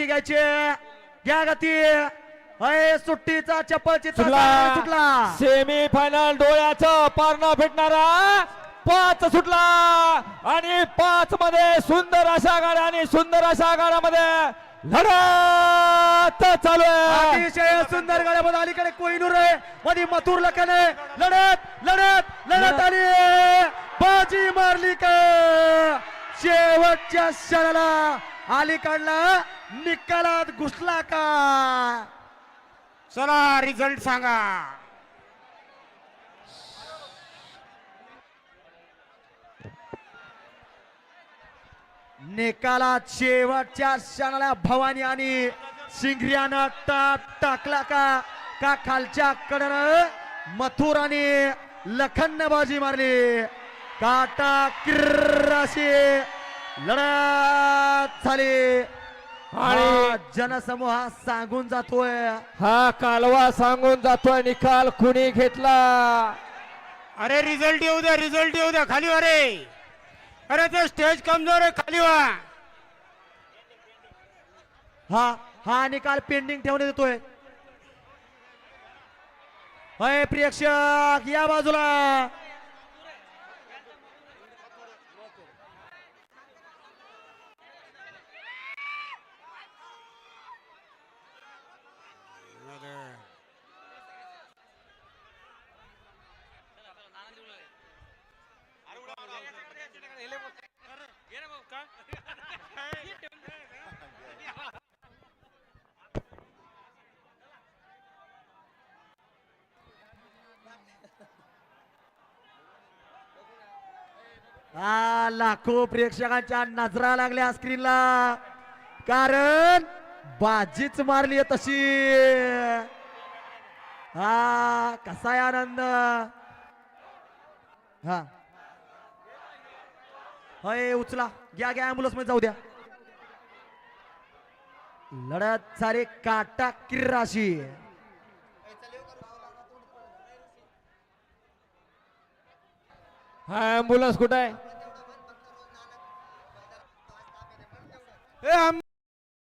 गती घ्यायची घ्या गती सुट्टीचा चप्पल सुटला सेमी फायनल डोळ्याचं पारणं भेटणारा 5 सुटला आणि 5 मध्ये सुंदर अशा गाड्या आणि सुंदर अशा गाड्यामध्ये लढत चालू आहे. अतिशय सुंदर गाड्यामध्ये अलीकडे कोहिनूर आहे मध्ये मथुर लखन आहे. लढत आली बाजी मारली का शेवटच्या क्षणाला अलीकडला निकालात घुसला का. चला रिझल्ट सांगा. निकालात शेवटच्या क्षणाला भवानी आणि सिंगरियानं टाकला का खालच्या कडनं मथुर आणि लखन बाजी मारली. काटा किर्राशी लढत झाली आणि जनसमूह सांगून जातोय. हा कालवा सांगून जातोय निकाल कुणी घेतला. अरे रिझल्ट येऊ द्या खाली वा रे. अरे ते स्टेज कमजोर आहे खाली वा. हा निकाल पेंडिंग ठेवण्यात येतोय. प्रेक्षक या बाजूला. लाखो प्रेक्षकांच्या नजरा लागल्या स्क्रीनला कारण बाजीच मारली तशी. कसा आहे आनंद. उचला घ्या ऍम्ब्युलन्स मध्ये जाऊ द्या. लढत सारे काटा किर्राशी. हा ऍम्ब्युलन्स कुठे आहे.